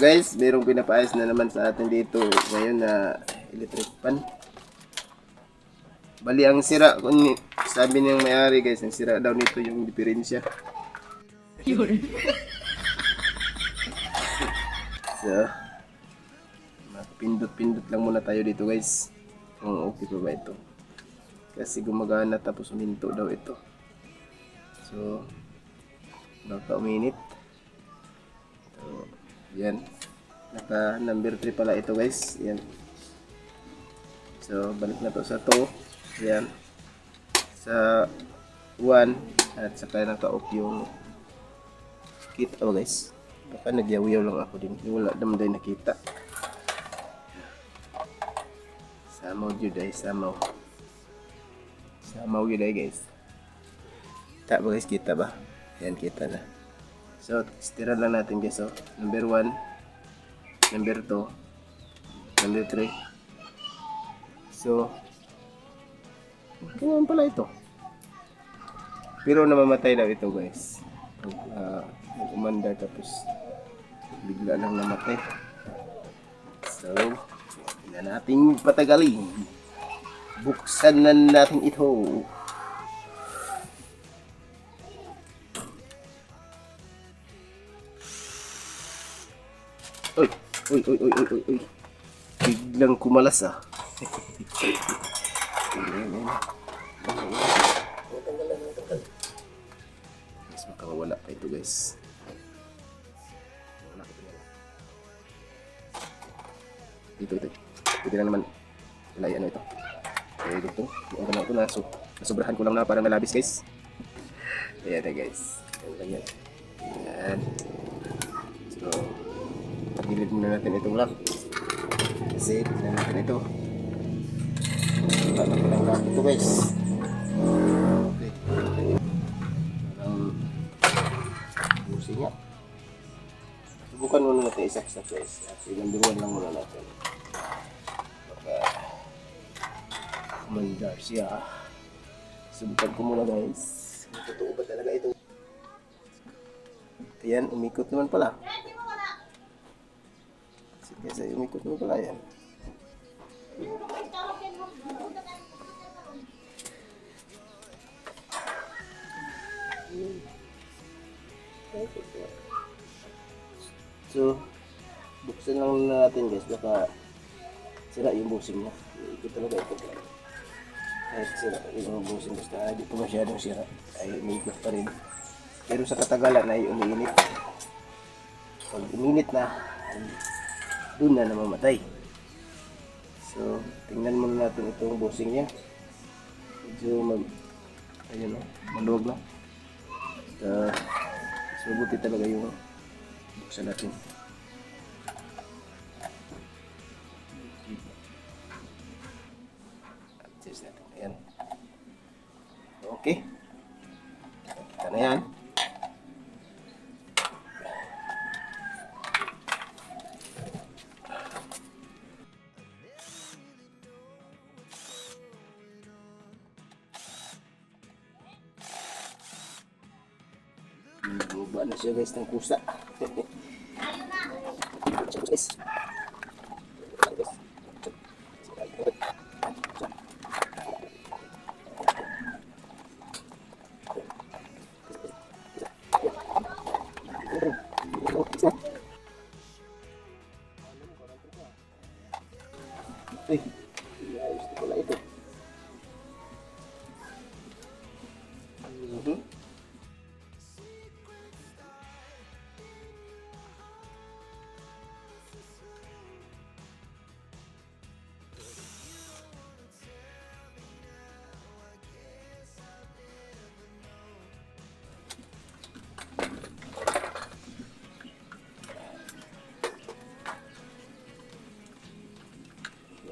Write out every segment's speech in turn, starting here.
guys, merong pinapaayos na naman sa atin dito ngayon na electric fan. Bali ang sira, kung sabi niyang may-ari guys, ang sira daw nito yung diferensya. So, pindot-pindot lang muna tayo dito guys. Kung okay pa ba ito. Kasi gumagana tapos uminto daw ito. So, baka uminit. So, yan. Naka number 3 pala ito guys. Yan. So, balik na to sa 2. Yan. Sa 1. At saka naka-off yung kit. Oh guys. Baka nagyaw-yaw lang ako din. Wala naman tayo nakita. Samaw yun guys. Samaw. Samaw yun guys. Kita ba guys? Kita ba? Yan, kita na. So, stira lang natin guys. So, number 1. Number 2. Number 3. So, ganyan pala ito. Pero namamatay daw ito guys. Pag umandar tapos bigla lang namatay. So, hindi na natin patagalin. Buksan na natin ito. Uy, uy, uy, uy, uy, uy, uy. Biglang kumalas ah. Guys, makawala pa ito guys. Ito. Pwede na naman ilay ano ito. Okay, dito. Yung ganun ito na. So, nasubrahan ko lang na para malabis guys. Ayan na guys. Ayan. Ayan. So, tagilid muna natin itong lock. Kasi, tignan natin ito. Wala na lang ito guys. Okay. Parang busi nga. Subukan muna natin isa-isa guys. Kasi number 1 lang muna natin. Baka mandar siya. Subukan ko muna guys. Totoo ba talaga ito? Ayan, umikot naman pala. Sige, umikot naman pala yan. So, buksan lang natin guys, baka sira yung busing niya. Ikot talaga ito. Kahit sira yung busing, basta hindi po masyadong sira, ay umiikot pa rin. Pero sa katagalan ay umiinit. Pag uminit na, doon na namamatay. So, tingnan muna natin itong busing niya. Medyo ayun o, maluwag na. So, buti talaga yung buksan natin. Adjust natin. Ayan. Okay. Kita na yan. Buba na siya guys ng kusa. Guys. Ayos na pala ito.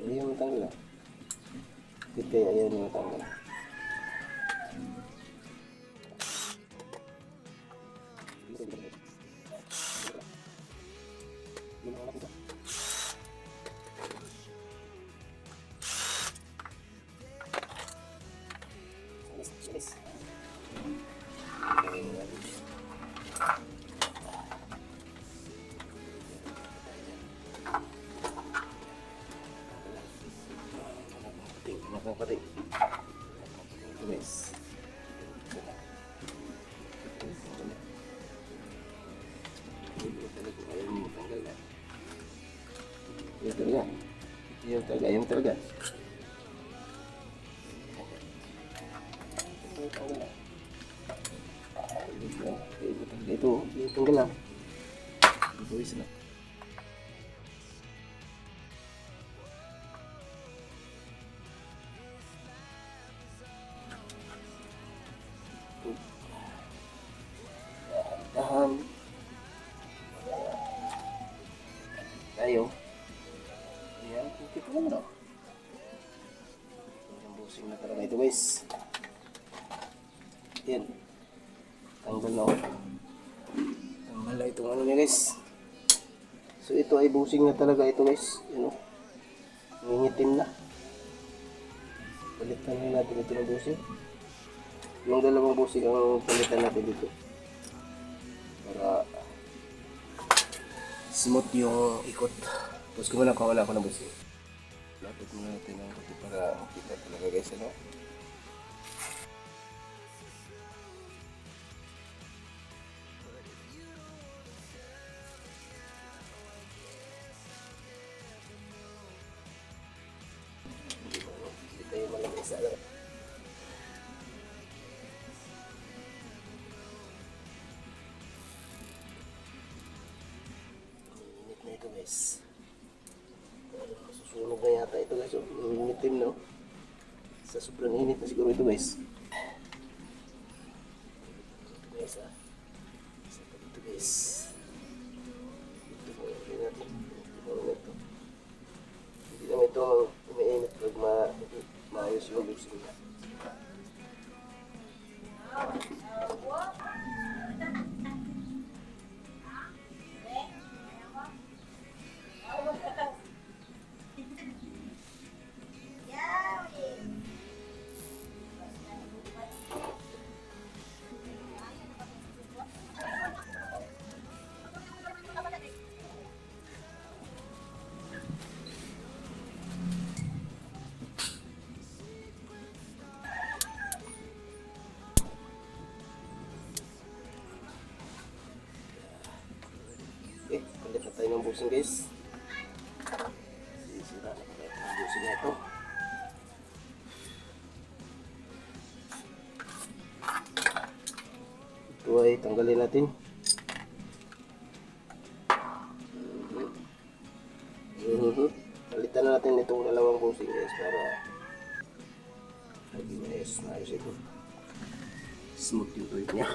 Ayaw mo tanggal. Kita ayaw mo tanggal. Nakakating. Ito guys. Ayaw mo tanggal na. Ayaw talaga. Ayaw talaga. Ayaw talaga. Ito, yung tanggal lang. Ito isa na. Dahan. Tayo. Ayan, kita mo na. Busing na talaga ito guys. Yan. Tanggal na ako. Tanggal na itong ano niya guys. So ito ay busing na talaga ito guys. Yan o. Nangingitim na. Palitan na natin ito ng busing. Yung dalawang busing ang palitan natin dito. Para smooth yung ikot. Tapos kung wala ako ng busing. Lapit muna natin ang kuti para makita talaga guys. Ano? Hindi tayo malagay sa alam. Init na ito guys. Masusunog na yata ito guys. Initim no. Sa sobrang init na siguro ito guys. Ito guys ha. Ito guys. Ito po yung natin. Ito. Hindi naman ito umiinit pag maayos yung busing niya. Okay, palit na tayo ng busing guys. Sisira na tayo ng busing na ito. Ito ay tanggalin natin. Palitan na natin itong dalawang busing guys para maging maayos ito. Smooth yung tuwid niya.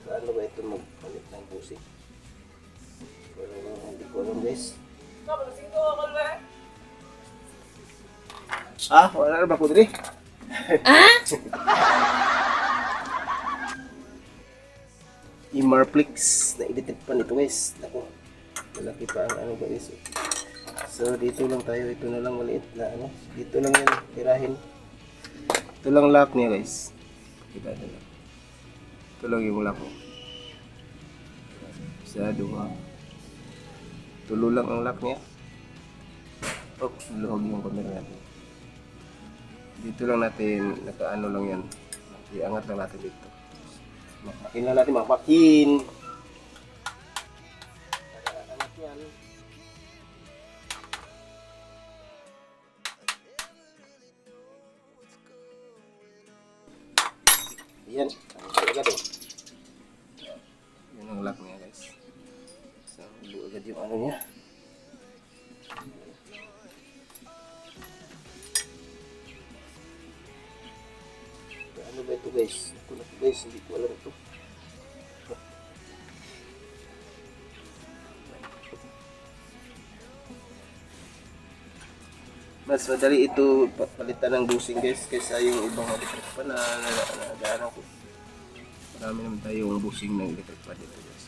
Paano ba ito magpalit ng busing? Pero hindi ko alam guys. Wala na ba ko diri? Imarflix na edited pa nito guys. Ako, malaki pa ang ano guys. So dito lang tayo, ito na lang maliit na ano. Dito lang yan tirahin. Ito lang lock niya guys. Kita na lang. Ito lang yung lock mo. Isa, dua. Tulo lang ang lock niya. Oops, luhog yung camera natin. Dito lang natin, nakaano lang yan. Iangat lang natin dito. Makmakin lang natin, makmakin. Angat yan. Yan, agad eh. Yan ang lock niya guys. So, agad yung ano niya. Ano ba ito guys? Ito na ito guys, hindi ko alam ito. Mas madali ito palitan ng busing guys kaysa yung ibang electric pa na nagaanan ko. Marami naman tayong busing ng electric pa dito guys.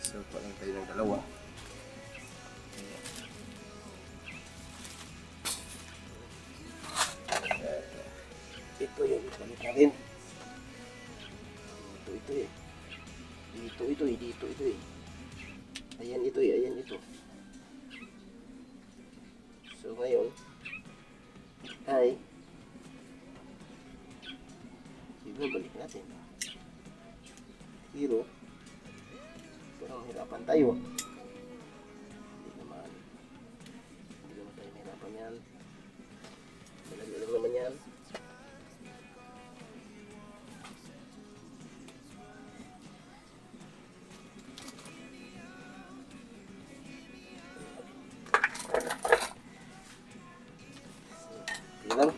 So parang tayo ng dalawa. Ito yung palit natin. Ito Dito eh. Dito ito eh. Dito ito eh. Ayan ito eh. Ayan ito. So ngayon ay siguro balik natin. Pero parang hirapan tayo. Hindi naman tayo hirapan yan. Malagi lang naman yan. Yan lang.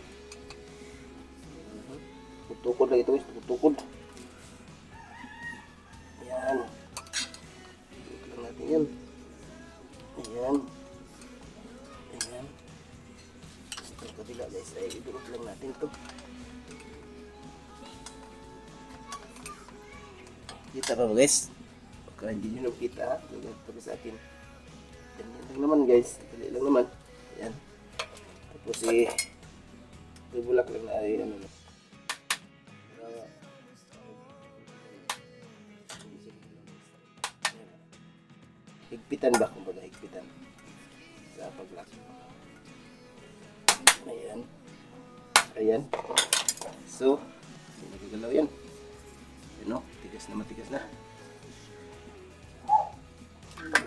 Tukod lang ito guys. Tukod. Ayan. Tukod lang natin yan. Ayan. Ayan. Ito kabila guys. Ay idurot lang natin ito. Kita pa ba guys? Baka hindi nyo nakita ha. Ito sa akin. Ganyan lang naman guys. Dali lang naman. Ayan. Tapos bulak lang na ay ano. Higpitan ba? Kumbaga higpitan. Sa paglak. Ayan. Ayan. So, hindi nagagalaw yan. Ayan o. Tigas na matigas na.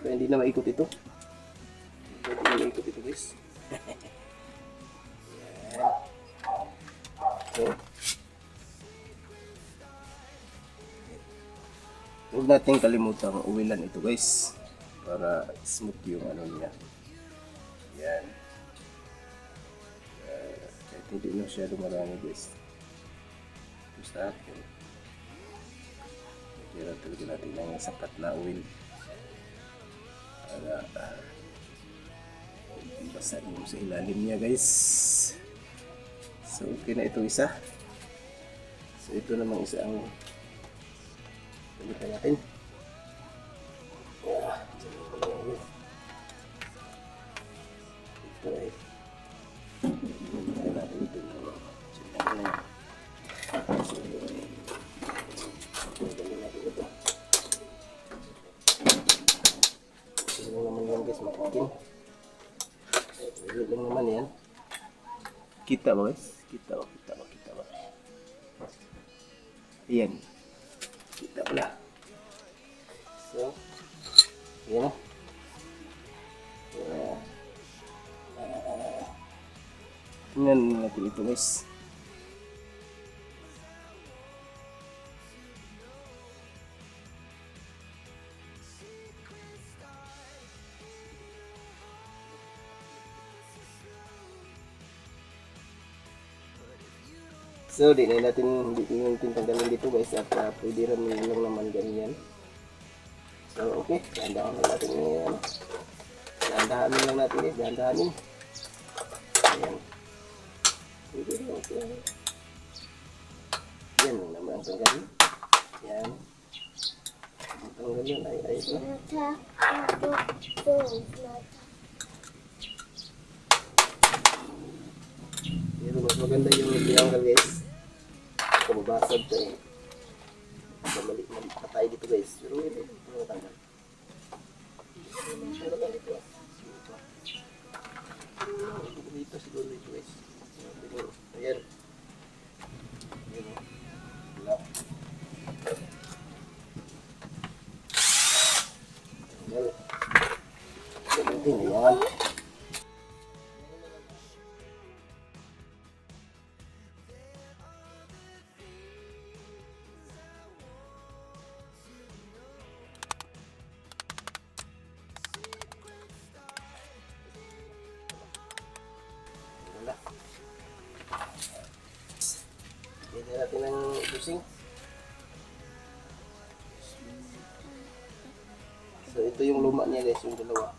Kaya hindi na maikot ito. Hindi na maikot ito guys. Ayan. So, huwag natin kalimutang uwilan ito guys. Para smooth yung ano niya. Yan. Kahit hindi masyado marami guys. Basta akin. Kaya talaga natin ng sapat na oil. Para basa yung sa ilalim niya guys. So okay na ito isa. So ito namang isa ang palitan natin. Ito ay palitan natin ito. Sinabi na yan. So palitan natin ito. Ito naman yan guys, matikin. Ito lang naman yan. Kita ba guys? Kita ba? Ayan. Kita pala. So, ayan. Tingnan natin ito guys. So, hindi natin tanggalin dito guys at pwede rin lang naman ganyan. So, okay. Dahan-dahan lang natin yan. Dahan-dahanin lang natin guys. Dahan-dahanin. Ayan. Pwede rin. Okay. Yan lang naman ang tanggalin. Yan. Ang tanggalin ay ito. Pero mas maganda yung tinanggal guys. Kumabasag ito eh. Mali pa tayo dito guys. Pero hindi. Ano tanggal? Ano tanggal dito? Dito siguro dito guys. Ayan. Ayan o. Wala. Tanggal. Ayan. Lagyan natin ng busing. So ito yung luma niya guys, yung dalawa.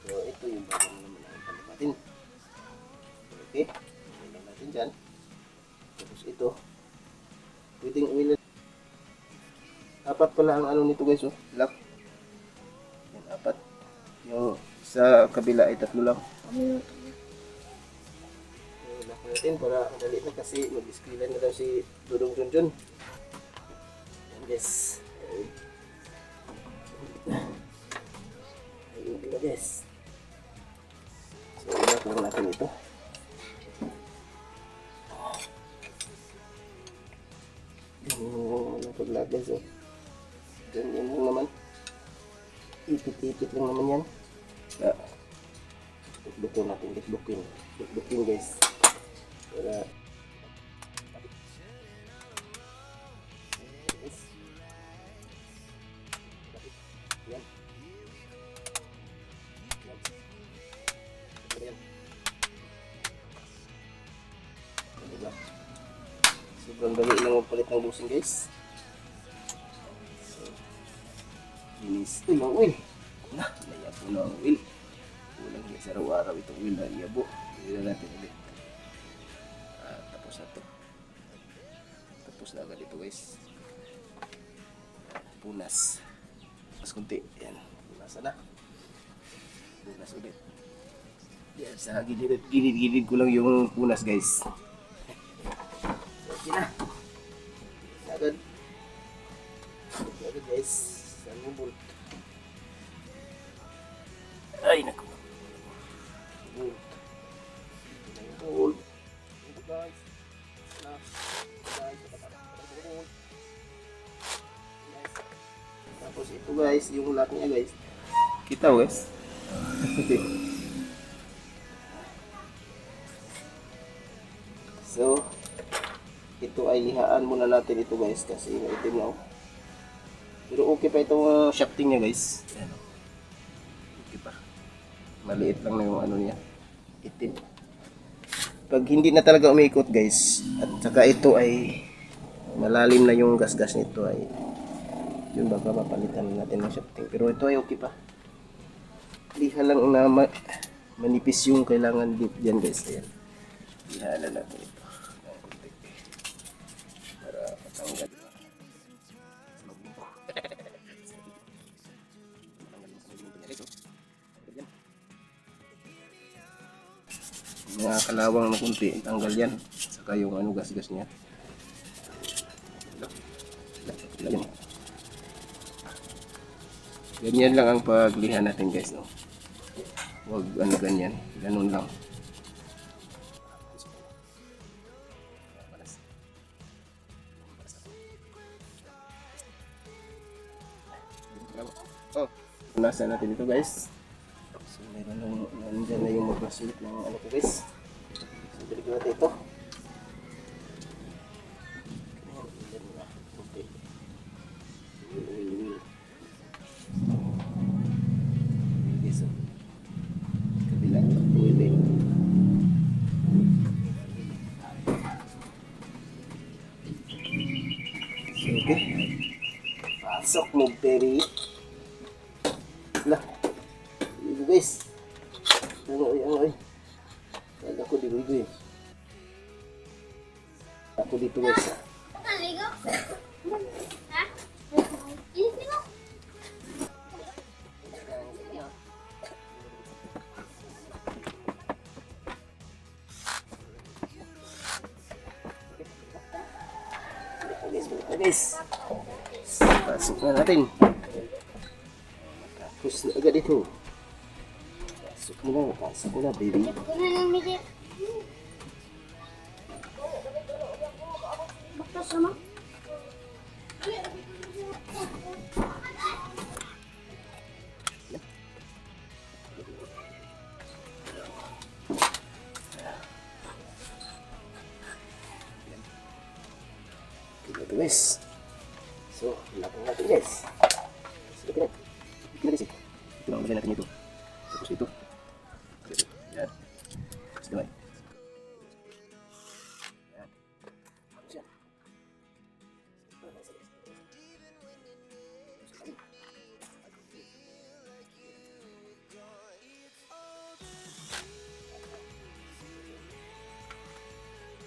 So ito yung bagong naman ang palipatin. Okay, lagyan natin dyan. Tapos ito, pwedeng uwilan. Apat pala ang ano nito guys, oh, lock. Yan, apat. Yung sa kabila ay 3 lang. Lock natin para madali na kasi mag-screenan na daw si Dudong Junjun. Yes. Ayun na guys. So, ilak lang natin ito. Ganyan yung paglag guys. So, ganyan lang naman. Ipit-ipit lang naman yan. Dukdukin natin, dukdukin. Dukdukin guys. Para yan. Yan. Diba? Sobrang dali lang magpalit ng busing guys. So, linis. Uy, mga wheel. Na, nayabo na ang wheel. Kulang guys, araw-araw itong wheel na iyabo. Hindi na natin ulit. Tapos na to. Tapos na agad ito guys. Punas. Mas kunti. Yan. Punasan na. Punas ulit. Yan. Sa gilid-gilid ko lang yung punas guys. Okay na. Agad. Agad guys. Saan mo bolt? Ay naku. Bolt. Bolt. Bolt guys. Na. Guys. Bolt. Tapos ito guys, yung lock niya guys. Kita guys. So, ito ay lihaan muna natin ito guys kasi maitim na. Pero okay pa itong shafting niya guys. Ayan. Okay pa. Maliit lang na yung ano niya. Itim. Pag hindi na talaga umiikot guys, at saka ito ay malalim na yung gasgas nito ay yun baka mapalitan natin ng shafting. Pero ito ay okay pa. Liha lang na manipis yung kailangan dyan guys. Ayan. Liha na natin ito. Para matanggal. Mga kalawang na kunti, tanggal yan. Saka yung ano gas-gas niya. Yan. Ganyan lang ang pagliha natin guys, no. Huwag ano ganyan, ganun lang. Oh, punasan natin ito guys. So meron lang, nandyan na yung magmasulit ng ano ko guys. So balik natin ito. Okay. So, kabila, pwede. So, okay. Pasok mo, Terry. Lah. Ito guys. Ano. Kala ko dito eh. Ako dito guys. Naligo? Ha? Ini mo? Guys, pasok na natin. Tapos na agad ito. Pasok na baby. Bakit sama? Ito guys. So, lapang natin guys. So, ito na guys. Ito lang natin ito. Tapos ito. Yan. Tapos naman. Yan. Tapos yan.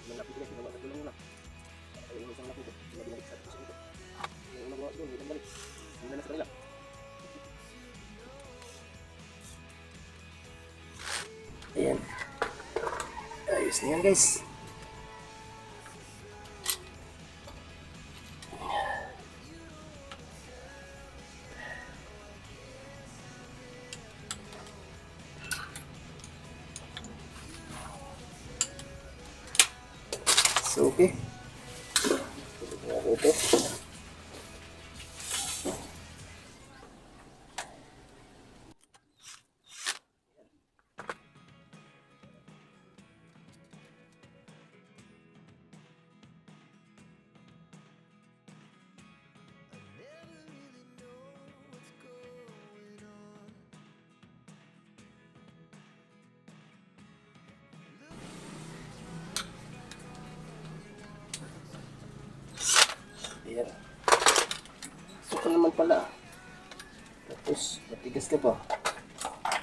Malapit guys. Tulong lang. Yung isang lapit. Yung isang lapit. Yung unang gawa doon. Yung balik. Yung na sa kanila. Ayan. Ayos na yan guys. So, okay. Ito. Ayan. Suka naman pala. Tapos, matigas ka pa.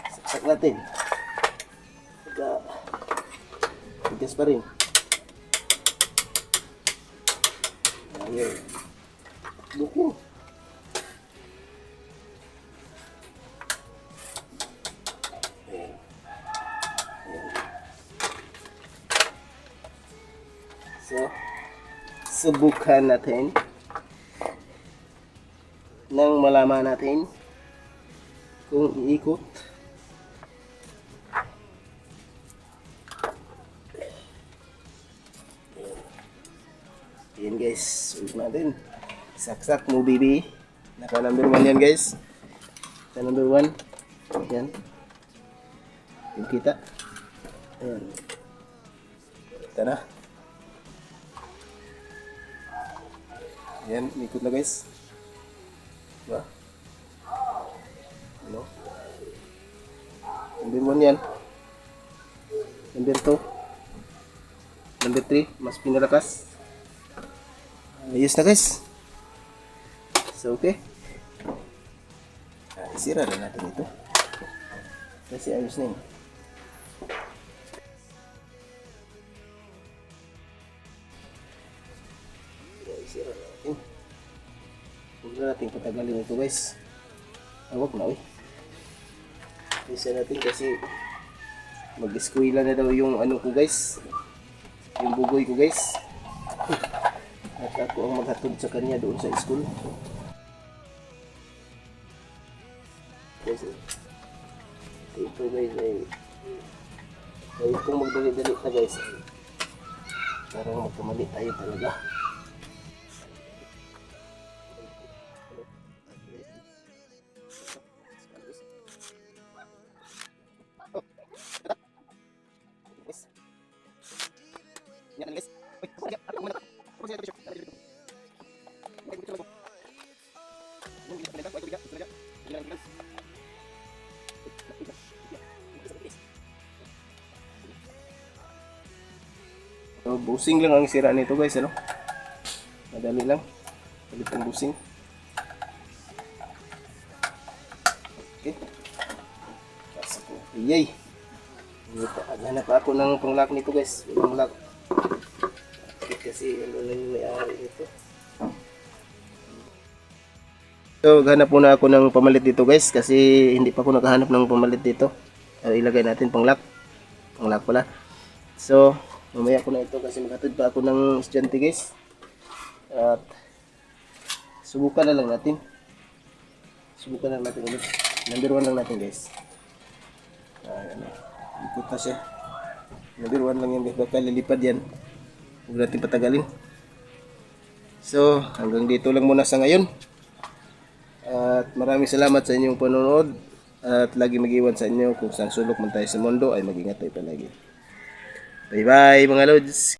Saksak natin. Pagka, tigas pa rin. Ayan. Buko. Ayan. Ayan. So, subukan natin nang malaman natin kung iikot. Ayan guys, ulit natin. Saksak mo baby. Naka number 1 yan guys. Naka number 1. Ayan. Yung kita. Ayan. Kita na. Ayan, ikot na guys. Diba? Ano? Number 1 yan. Number 2. Number 3, mas pinalakas. Ayos na guys. So, okay. Isira na natin ito. Kasi ayos na yun. Isira na natin. Huwag na natin patagalin ito guys. Huwag na isa natin kasi mag-eskwela na daw yung ano ko guys. Yung bugoy ko guys. At ako ang maghatod sa kanya doon sa school. Guys, ito guys ay kung magdali-dali na guys ay parang magkamali tayo talaga. So, busing lang ang sira nito guys, ano? Madali lang. Palit ang busing. Okay. Pasok ko. Iyay! Hanap ako ng panglock nito guys. Walang lock. Okay, kasi ano lang yung may-ari nito. So, hanap muna ako ng pamalit dito guys. Kasi hindi pa ako nakahanap ng pamalit dito. Ilagay natin panglock. Panglock pala. So, mamaya ko na ito kasi makatid pa ako ng estudyante guys. At subukan na lang natin. Subukan na lang natin ulit. Number 1 lang natin guys. Ano, ikot na siya. Number 1 lang yan guys. Baka lilipad yan. Huwag natin patagalin. So hanggang dito lang muna sa ngayon. At maraming salamat sa inyong panonood. At lagi mag-iwan sa inyo kung saan sulok man tayo sa mundo ay mag-ingat tayo palagi. Bye bye mga lods!